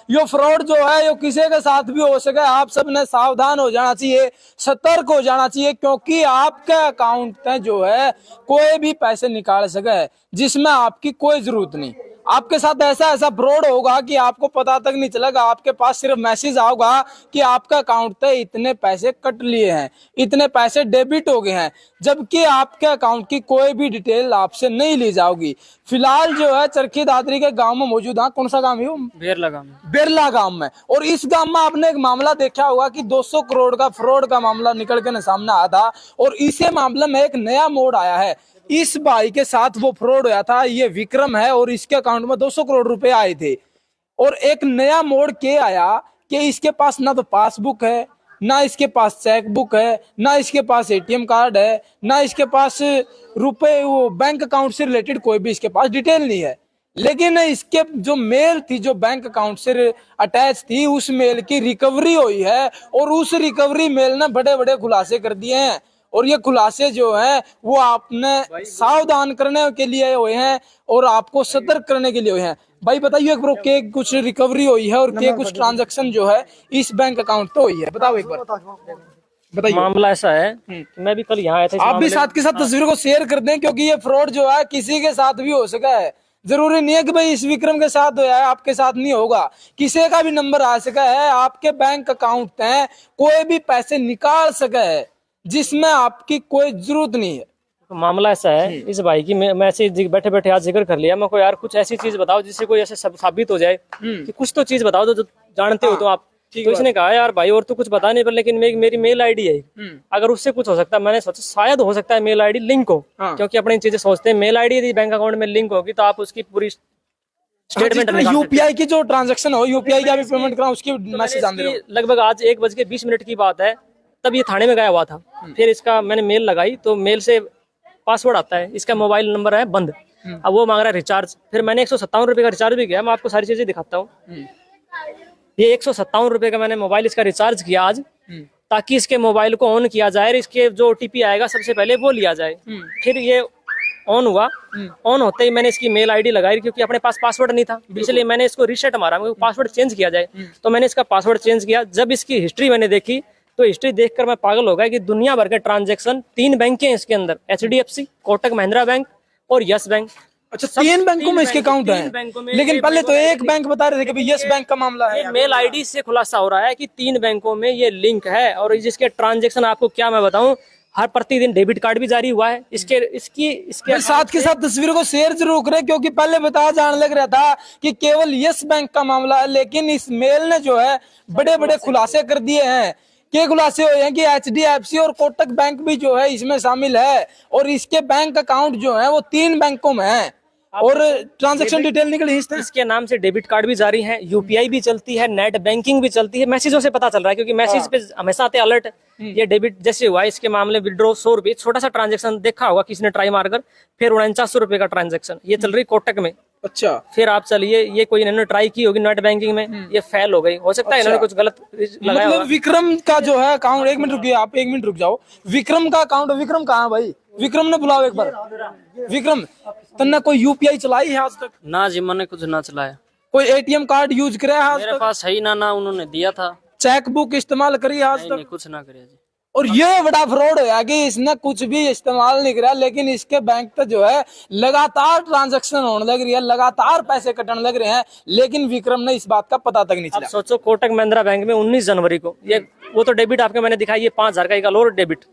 ये फ्रॉड जो है ये किसी के साथ भी हो सके। आप सबने सावधान हो जाना चाहिए, सतर्क हो जाना चाहिए, क्योंकि आपके अकाउंट में जो है कोई भी पैसे निकाल सके जिसमें आपकी कोई जरूरत नहीं। आपके साथ ऐसा ऐसा फ्रॉड होगा कि आपको पता तक नहीं चलेगा। आपके पास सिर्फ मैसेज आएगा कि आपका अकाउंट से इतने पैसे कट लिए हैं, इतने पैसे डेबिट हो गए हैं, जबकि आपके अकाउंट की कोई भी डिटेल आपसे नहीं ली जाएगी। फिलहाल जो है चरखी दादरी के गांव में मौजूद है। कौन सा गांव है? बेरला गांव में। बेरला गांव में। और इस गांव में आपने एक मामला देखा होगा कि 200 करोड़ का फ्रॉड का मामला निकल के सामने आया था, और इसी मामले में एक नया मोड़ आया है। इस भाई के साथ वो फ्रॉड हुआ था, ये विक्रम है, और इसके अकाउंट में 200 करोड़ रुपए आए थे। और एक नया मोड़ के आया कि इसके पास ना तो पासबुक है, ना इसके पास चेक बुक है, ना इसके पास एटीएम कार्ड है, ना इसके पास रुपए वो बैंक अकाउंट से रिलेटेड कोई भी इसके पास डिटेल नहीं है। लेकिन इसके जो मेल थी जो बैंक अकाउंट से अटैच थी, उस मेल की रिकवरी हुई है, और उस रिकवरी मेल ने बड़े बड़े खुलासे कर दिए हैं। और ये खुलासे जो है वो आपने सावधान करने के लिए हुए हैं और आपको सतर्क करने के लिए हुए हैं। भाई बताइए एक बार के कुछ रिकवरी हुई है और के कुछ ट्रांजैक्शन जो है इस बैंक अकाउंट तो हुई है, बताओ एक बार बताइए। मामला ऐसा है कि मैं भी कल यहाँ आया था। आप भी साथ के साथ तस्वीरों को शेयर कर दें, क्योंकि ये फ्रॉड जो है किसी के साथ भी हो सका है। जरूरी नहीं है कि भाई इस विक्रम के साथ हुआ है आपके साथ नहीं होगा, किसी का भी नंबर आ सका है। आपके बैंक अकाउंट में कोई भी पैसे निकाल सके है जिसमें आपकी कोई जरूरत नहीं है। तो मामला ऐसा है, इस भाई की मैं ऐसे बैठे बैठे आज जिक्र कर लिया। मैं को यार कुछ ऐसी चीज बताओ जिससे कोई ऐसे साबित हो जाए कि कुछ तो चीज बताओ जो जानते हो तो आप। तो इसने कहा यार भाई और तो कुछ बता नहीं, पर लेकिन मेरी मेल आईडी है, अगर उससे कुछ हो सकता है। मैंने सोचा शायद हो सकता है मेल आईडी लिंक हो, क्योंकि अपनी चीजें सोचते हैं। मेल आईडी यदि बैंक अकाउंट में लिंक होगी तो आप उसकी पूरी स्टेटमेंट यूपीआई की जो ट्रांजैक्शन हो, यूपीआई का भी पेमेंट कराओ, उसकी मैसेज आने दो। लगभग आज 1:20 की बात है, तब ये थाने में गया हुआ था। फिर इसका मैंने मेल लगाई तो मेल से पासवर्ड आता है, इसका मोबाइल नंबर है बंद। अब वो मांग रहा है रिचार्ज। फिर मैंने 157 रुपए का रिचार्ज भी किया। मैं आपको सारी चीजें दिखाता हूँ। ये 157 रुपए का मैंने मोबाइल इसका रिचार्ज किया आज, ताकि इसके मोबाइल को ऑन किया जाए, इसके जो ओटीपी आएगा सबसे पहले वो लिया जाए। फिर ये ऑन हुआ। ऑन होते ही मैंने इसकी मेल आईडी लगाई, क्योंकि अपने पास पासवर्ड नहीं था, इसलिए मैंने इसको रीसेट मारा, पासवर्ड चेंज किया जाए। तो मैंने इसका पासवर्ड चेंज किया। जब इसकी हिस्ट्री मैंने देखी तो हिस्ट्री देखकर मैं पागल हो गया कि दुनिया भर के ट्रांजैक्शन 3 बैंक हैं इसके अंदर, HDFC, कोटक महिंद्रा बैंक और यस बैंक। अच्छा, 3 बैंकों में इसके अकाउंट है। लेकिन पहले तो एक बैंक बता रहे थे कि यस बैंक का मामला है। मेल आईडी से खुलासा हो रहा है कि 3 बैंकों में ये लिंक है, और जिसके ट्रांजैक्शन आपको क्या मैं बताऊं, हर प्रतिदिन डेबिट कार्ड भी जारी हुआ है। इसके साथ के साथ तस्वीरों को शेयर जरूर करें, क्योंकि पहले बताया जाने लग रहा था कि केवल यस बैंक का मामला है, लेकिन इस मेल ने जो है बड़े बड़े खुलासे कर दिए हैं। के खुलासे हुए हैं कि HDFC और कोटक बैंक भी जो है इसमें शामिल है, और इसके बैंक अकाउंट जो है वो 3 बैंकों में है, और ट्रांजैक्शन डिटेल निकली। इसके नाम से डेबिट कार्ड भी जारी है, यूपीआई भी चलती है, नेट बैंकिंग भी चलती है। मैसेजों से पता चल रहा है, क्योंकि मैसेज पे हमेशा आते अलर्ट। ये डेबिट जैसे हुआ इसके मामले विड्रॉ 100 रुपए, छोटा सा ट्रांजैक्शन देखा होगा किसी ने ट्राई मारकर। फिर 49 रुपए का ट्रांजैक्शन ये चल रही कोटक में। अच्छा, फिर आप चलिए, ये कोई इन्होंने ट्राई की होगी नेट बैंकिंग में, ये फेल हो गई। हो सकता है इन्होंने कुछ गलत लगाया होगा। विक्रम का जो है अकाउंट, 1 मिनट रुकिए आप, 1 मिनट रुक जाओ। विक्रम का अकाउंट, विक्रम कहाँ है भाई? विक्रम ने बुलाओ एक बार। विक्रम, तन्ने कोई यूपीआई चलाई है आज तक? ना जी, मैंने कुछ ना चलाया। कोई एटीएम कार्ड यूज करे आज मेरे पास है ही ना उन्होंने दिया था। चेक बुक इस्तेमाल करी आज तक? नहीं, कुछ ना करिया जी। और ये बड़ा फ्रॉड है कि इसने कुछ भी इस्तेमाल नहीं करा, लेकिन इसके बैंक पे जो है लगातार ट्रांजैक्शन होने लग रही है, लगातार पैसे कटने लग रहे हैं, लेकिन विक्रम ने इस बात का पता तक नहीं चला। सोचो, कोटक महिंद्रा बैंक में 19 जनवरी को ये वो तो डेबिट आपके मैंने दिखाई, ये 5000 का एक और डेबिट,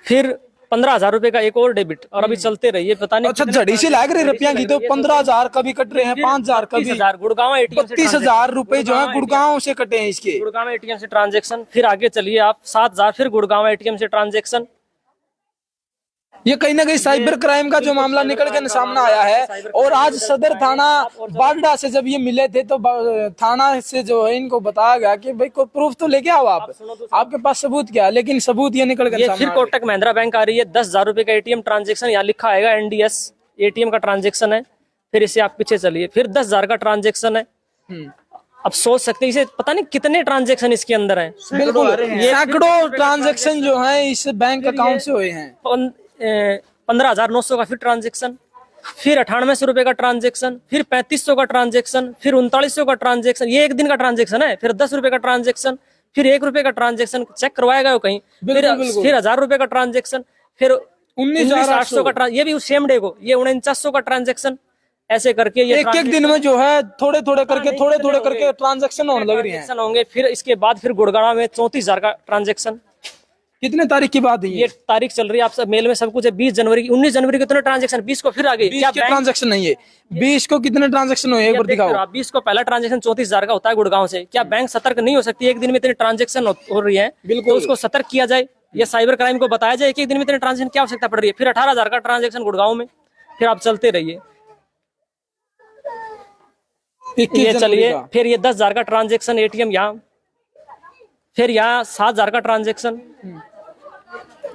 फिर 15,000 रुपए का एक और डेबिट, और अभी चलते रहिए पता नहीं। अच्छा, झड़ी से लाग रही रुपया की, तो 15,000 का भी कट रहे हैं, 5,000 का भी। गुड़गांव एटीएम से 32,000 रुपए जो है गुड़गांव से कटे हैं इसके। गुड़गांव एटीएम से ट्रांजैक्शन। फिर आगे चलिए आप 7,000, फिर गुड़गांव एटीएम से ट्रांजैक्शन। ये कहीं ना कहीं साइबर क्राइम का जो मामला निकल के सामने आया है। और आज सदर थाना बागड़ा से जब ये मिले थे तो थाना से जो है इनको बताया गया कि भाई कोई प्रूफ तो लेके आओ आप, आपके पास सबूत क्या है, लेकिन सबूत ये निकल के सामने। फिर कोटक महिंद्रा बैंक आ रही है, 10,000 रुपए का एटीएम ट्रांजेक्शन, यहाँ लिखा आएगा NDS एटीएम का ट्रांजेक्शन है। फिर इसे आप पीछे चलिए, फिर 10,000 का ट्रांजेक्शन है। अब सोच सकते हैं इसे पता नहीं कितने ट्रांजैक्शन इसके अंदर हैं। बिल्कुल, सैकड़ों ट्रांजैक्शन जो है इस बैंक अकाउंट से हुए हैं। 15,900 का फिर ट्रांजैक्शन। फिर 9800 रुपए का ट्रांजेक्शन, फिर 3500 का ट्रांजेक्शन, फिर 3900 का ट्रांजेक्शन, ये एक दिन का ट्रांजेक्शन है। फिर 10 रुपए का ट्रांजेक्शन, फिर 1 रुपए का ट्रांजेक्शन, चेक करवाएगा वो कहीं, फिर 1000 रुपए का ट्रांजेक्शन, फिर 19,800 का ये भी सेम डे को, ये 4900 का ट्रांजेक्शन, ऐसे करके ये एक दिन में जो है थोड़े थोड़े करके ट्रांजेक्शन होने लग रही है। होंगे। फिर इसके बाद फिर गुड़गांव में 34,000 का ट्रांजेक्शन। कितने तारीख की बात है ये तारीख चल रही है, आप सब मेल में सब कुछ है। 20 जनवरी की, 19 जनवरी को कितने ट्रांजेक्शन, 20 को फिर आ गई। 20 के ट्रांजेक्शन नहीं है, 20 को कितने ट्रांजेक्शन हुए एक बार दिखाओ। 20 को पहला ट्रांजेक्शन 34,000 का होता है गुड़गांव से। क्या बैंक सतर्क नहीं हो सकती? एक दिन में इतने ट्रांजेक्शन हो रही है, तो उसको सतर्क किया जाए, या साइबर क्राइम को बताया जाए एक दिन में इतने ट्रांजेक्शन क्या आवश्यकता पड़ रही है। फिर 18,000 का ट्रांजेक्शन गुड़गांव में, फिर आप चलते रहिए। ये चलिए, फिर ये 10,000 का ट्रांजेक्शन एटीएम यहाँ, फिर यहाँ 7,000 का ट्रांजेक्शन,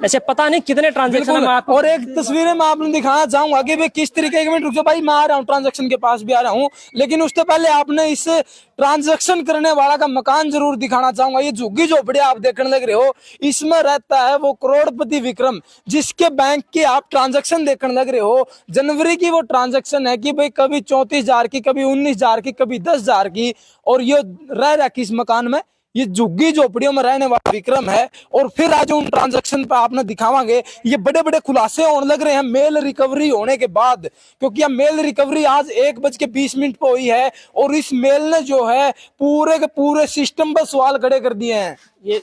ऐसे पता नहीं कितने ट्रांजेक्शन। और एक तस्वीरें मैं आपने दिखाना चाहूंगा कि भाई किस तरीके, एक मिनट रुक जाओ भाई, मैं आ रहा हूँ ट्रांजेक्शन के पास भी आ रहा हूँ, लेकिन उससे पहले आपने इस ट्रांजेक्शन करने वाला का मकान जरूर दिखाना चाहूंगा। ये झुग्गी झोपड़ी आप देखने लग रहे हो, इसमें रहता है वो करोड़पति विक्रम, जिसके बैंक की आप ट्रांजेक्शन देखने लग रहे हो। जनवरी की वो ट्रांजेक्शन है कि भाई कभी 34,000 की, कभी 19,000 की, कभी 10,000 की, और ये रह रहा किस मकान में, ये झुग्गी झोपड़ियों में रहने वाला विक्रम है। और फिर आज उन ट्रांजैक्शन पे आपने दिखावांगे, ये बड़े बड़े खुलासे होने लग रहे हैं मेल रिकवरी होने के बाद, क्योंकि यह मेल रिकवरी आज 1:20 पे हुई है, और इस मेल ने जो है पूरे के पूरे सिस्टम पर सवाल खड़े कर दिए हैं। ये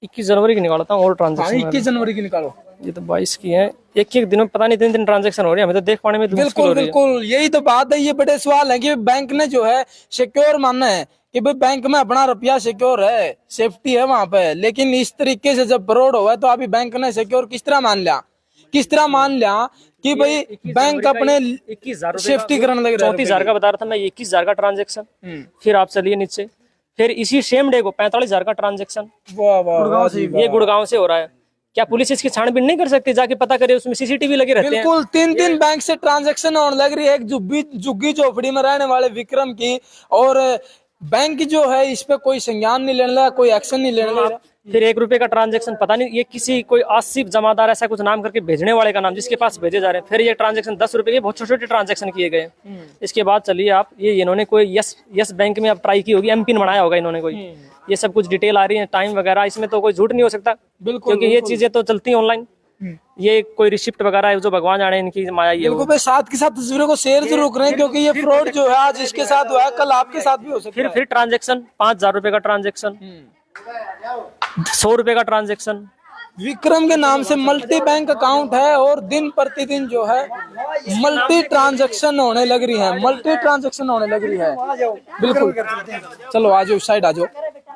21 जनवरी की निकालता हूँ और ट्रांजेक्शन, 21 जनवरी की निकालो, ये तो 22 की है। एक दिन में पता नहीं 3 ट्रांजेक्शन हो रही है, हमें तो देख पाने में बिल्कुल बिल्कुल यही तो बात है। ये बड़े सवाल है कि बैंक ने जो है सिक्योर मानना है कि भाई बैंक में अपना रुपया सिक्योर है, सेफ्टी है वहां पे, लेकिन इस तरीके से जब फ्रॉड हुआ तो अभी बैंक ने सिक्योर किस तरह मान लिया कि भाई बैंक अपने 21,000 सेफ्टी करने लगे। 34,000 का बता रहा था मैं, 21,000 का ट्रांजेक्शन। फिर आप चलिए नीचे, फिर इसी सेम डे को 45,000 का ट्रांजेक्शन, ये गुड़गांव से हो रहा है। क्या पुलिस इसकी छानबीन नहीं कर सकती, जाके पता करे, उसमें सीसीटीवी लगे रहते हैं। बिल्कुल 3 बैंक से ट्रांजैक्शन होने लग रही है, एक झुग्गी झोपड़ी में रहने वाले विक्रम की, और बैंक जो है इस पे कोई संज्ञान नहीं लेने लगा, कोई एक्शन नहीं लेने लगा। फिर 1 रुपए का ट्रांजेक्शन, पता नहीं ये किसी कोई आसिफ जमादार ऐसा कुछ नाम करके भेजने वाले का नाम, जिसके पास भेजे जा रहे हैं। फिर ये ट्रांजेक्शन 10 रुपए के बहुत छोटे छोटे ट्रांजेक्शन किए गए। इसके बाद चलिए आप, ये इन्होंने कोई यस बैंक में अब ट्राई की होगी, एमपिन बनाया होगा इन्होंने कोई, ये सब कुछ डिटेल आ रही है, टाइम वगैरह, इसमें तो कोई झूठ नहीं हो सकता, क्योंकि ये चीजें तो चलती है ऑनलाइन। ये कोई रिसिप्ट वगैरह है जो भगवान जाने इनकी माया ये। बिल्कुल साथ के साथ तस्वीरों को शेयर जरूर करें, क्योंकि ये फ्रॉड जो है आज इसके साथ हुआ है, कल आपके साथ भी हो सकता है। फिर ट्रांजेक्शन 5,000 रुपए का ट्रांजेक्शन, 100 रुपए का ट्रांजेक्शन। विक्रम के नाम से मल्टी बैंक अकाउंट है, और दिन प्रतिदिन जो है मल्टी ट्रांजैक्शन होने लग रही है, बिल्कुल चलो आ जाओ, साइड आ जाओ।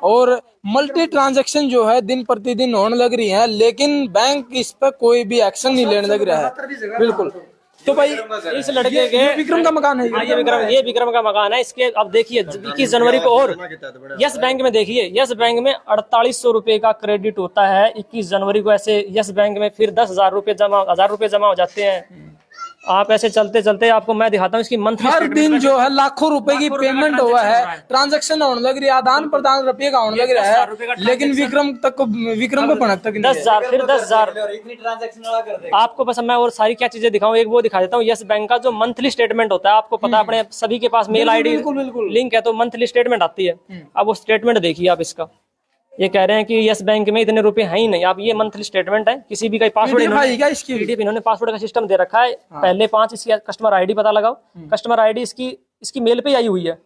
और मल्टी ट्रांजैक्शन जो है दिन प्रतिदिन होने लग रही है, लेकिन बैंक इस पर कोई भी एक्शन नहीं लेने लग रहा है। बिल्कुल, तो भाई इस लड़के के विक्रम का मकान है, ये विक्रम का मकान है। इसके अब देखिए 21 जनवरी को, और यस बैंक में देखिए, यस बैंक में 4800 रुपए का क्रेडिट होता है 21 जनवरी को, ऐसे यस बैंक में। फिर 10,000 रुपए जमा, 1,000 रुपए जमा हो जाते हैं। आप ऐसे चलते चलते आपको मैं दिखाता हूँ इसकी मंथली, हर दिन जो है लाखों रुपए की पेमेंट हुआ है, ट्रांजैक्शन होने लग रही है, आदान प्रदान रुपये का होने लग रहा है, लेकिन विक्रम को पनक तक 10,000, फिर 10,000 आपको। बस मैं और सारी क्या चीजें दिखाऊं, एक वो दिखा देता हूँ, यस बैंक का जो मंथली स्टेटमेंट होता है, आपको पता है अपने सभी के पास मेल आईडी लिंक है, तो मंथली स्टेटमेंट आती है। अब वो स्टेटमेंट देखिए आप इसका, ये कह रहे हैं कि यस बैंक में इतने रुपए हैं ही नहीं। आप ये मंथली स्टेटमेंट है, किसी भी का पासवर्ड इन्होंने पासवर्ड का सिस्टम दे रखा है। पहले 5 इसकी कस्टमर आईडी पता लगाओ, कस्टमर आईडी इसकी मेल पे आई हुई है।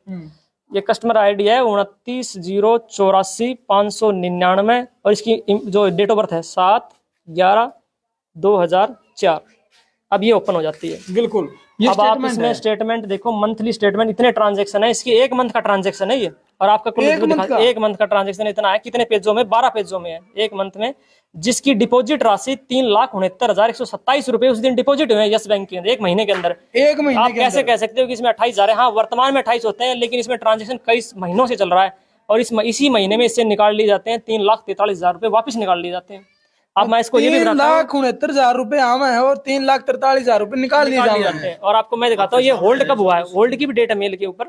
ये कस्टमर आईडी है 29084599, और इसकी जो डेट ऑफ बर्थ है 7/11/2004। अब ये ओपन हो जाती है। बिल्कुल, अब आप इसमें स्टेटमेंट देखो, मंथली स्टेटमेंट, इतने ट्रांजेक्शन है, इसकी 1 मंथ का ट्रांजेक्शन है ये, और आपका कुल 1 मंथ का ट्रांजेक्शन इतना है, कितने पेजों में, 12 पेजों में है 1 मंथ में, जिसकी डिपॉजिट राशि 3,69,127 रुपए उस दिन डिपॉजिट हुए यस बैंक के अंदर 1 महीने के अंदर। आप कैसे कह सकते हो कि इसमें 28,000 है? हाँ, वर्तमान में 28 होते हैं, लेकिन इसमें ट्रांजेक्शन कई महीनों से चल रहा है, और इसी महीने में इससे निकाल लिए जाते हैं 3,43,000 रुपए, वापिस निकाल लिए जाते हैं। अब मैं इसको ये भी 3,69,000 रुपए आम है, और 3,43,000 रुपए निकाल दिए जाते हैं। और आपको मैं दिखाता हूँ ये होल्ड कब हुआ है, होल्ड की भी डेट है मेल के ऊपर।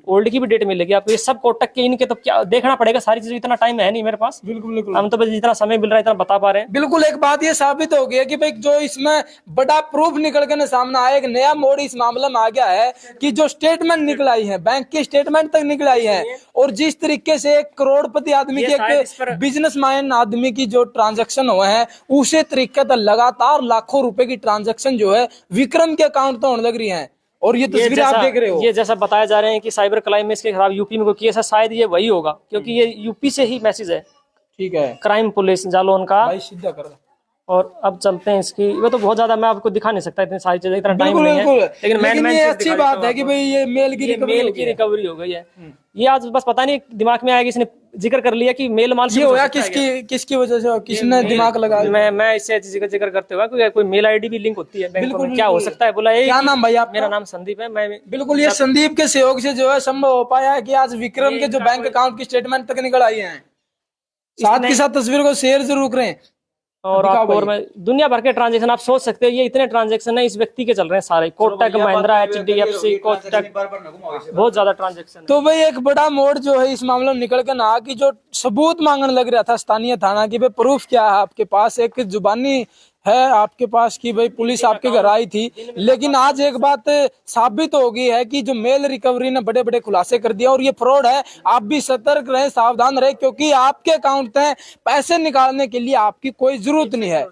ओल्ड की भी डेट मिलेगी आपको। ये सब कोटक के इनके तो क्या देखना पड़ेगा सारी चीजें, इतना टाइम है नहीं मेरे पास। बिल्कुल बिल्कुल हम तो बस जितना समय मिल रहा है इतना बता पा रहे हैं। बिल्कुल। एक बात ये साबित हो गई है कि भाई जो इसमें बड़ा प्रूफ निकल के सामने आया, एक नया मोड़ इस मामले में आ गया है कि जो स्टेटमेंट निकल आई है, बैंक की स्टेटमेंट तक निकल आई है, और जिस तरीके से एक करोड़पति आदमी की, एक बिजनेसमैन आदमी की जो ट्रांजैक्शन हुए हैं, उसी तरीके से लगातार लाखों रुपए की ट्रांजैक्शन जो है विक्रम के अकाउंट तो होने लग रही है। और ये तस्वीर आप देख रहे हो, ये जैसा बताया जा रहे हैं कि साइबर क्राइम में इसके खिलाफ यूपी में कोई केस है, शायद ये वही होगा, क्योंकि ये यूपी से ही मैसेज है। ठीक है, क्राइम पुलिस जालौन का। भाई सीधा कर। और अब चलते हैं इसकी, वो तो बहुत ज्यादा मैं आपको दिखा नहीं सकता इतनी सारी चीजें, इतना टाइम नहीं है, लेकिन ये अच्छी बात है कि भाई ये मेल की रिकवरी हो गई है। ये आज बस पता नहीं दिमाग में आया, किसने जिक्र कर लिया कि मेल माल ये होया किसकी वजह से, किसने दिमाग लगाया। मैं इससे जिक्र करते हुए कोई मेल आईडी भी लिंक होती है बैंक में, क्या हो सकता है बोला। क्या नाम भाई आपका? मेरा नाम संदीप है। मैं बिल्कुल, ये संदीप के सहयोग से जो है संभव हो पाया है कि आज विक्रम के जो बैंक अकाउंट की स्टेटमेंट तक निकल आई है। साथ के साथ तस्वीर को शेयर जरूर करें। और आपको, और मैं दुनिया भर के ट्रांजैक्शन आप सोच सकते हो, ये इतने ट्रांजैक्शन है इस व्यक्ति के चल रहे हैं सारे, कोटक महिंद्रा, HDFC, कोटक, बहुत ज्यादा ट्रांजैक्शन। तो भाई एक बड़ा मोड़ जो है इस मामले में निकल कर ना, कि जो सबूत मांगने लग रहा था स्थानीय थाना की, भाई प्रूफ क्या है आपके पास, एक जुबानी है आपके पास कि भाई पुलिस आपके घर आई थी, लेकिन आज एक बात साबित हो गई है कि जो मेल रिकवरी ने बड़े बड़े खुलासे कर दिया और ये फ्रॉड है। आप भी सतर्क रहें, सावधान रहें, क्योंकि आपके अकाउंट में पैसे निकालने के लिए आपकी कोई जरूरत नहीं है।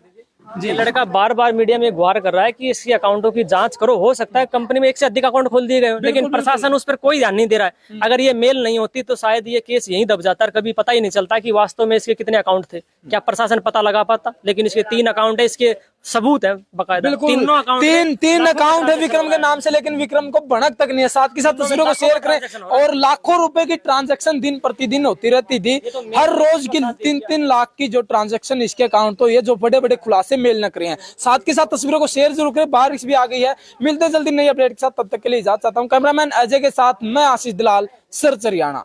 जी, लड़का बार बार मीडिया में गुहार कर रहा है कि इसके अकाउंटों की जांच करो। हो सकता है कंपनी में एक से अधिक अकाउंट खोल दिए गए, लेकिन प्रशासन उस पर कोई ध्यान नहीं दे रहा है। अगर ये मेल नहीं होती तो शायद ये केस यहीं दब जाता, कभी पता ही नहीं चलता कि वास्तव में इसके कितने अकाउंट थे, क्या प्रशासन पता लगा पाता। लेकिन इसके 3 अकाउंट है, इसके सबूत है बकायदा, तीनों अकाउंट, तीन अकाउंट है विक्रम के नाम से, लेकिन विक्रम को भनक तक नहीं है। साथ के साथ तस्वीरों को शेयर करें। और लाखों रुपए की ट्रांजैक्शन दिन प्रतिदिन होती रहती थी, हर रोज की 3-3 लाख की जो ट्रांजैक्शन इसके अकाउंट तो ये जो बड़े बड़े खुलासे मेल न करे हैं। साथ के साथ तस्वीरों को शेयर जरूर करें। बारिश भी आ गई है। मिलते जल्दी नई अपडेट के साथ, तब तक के लिए इजाजत चाहता हूँ। कैमरामैन अजय के साथ मैं आशीष दलाल, सरचरियाना।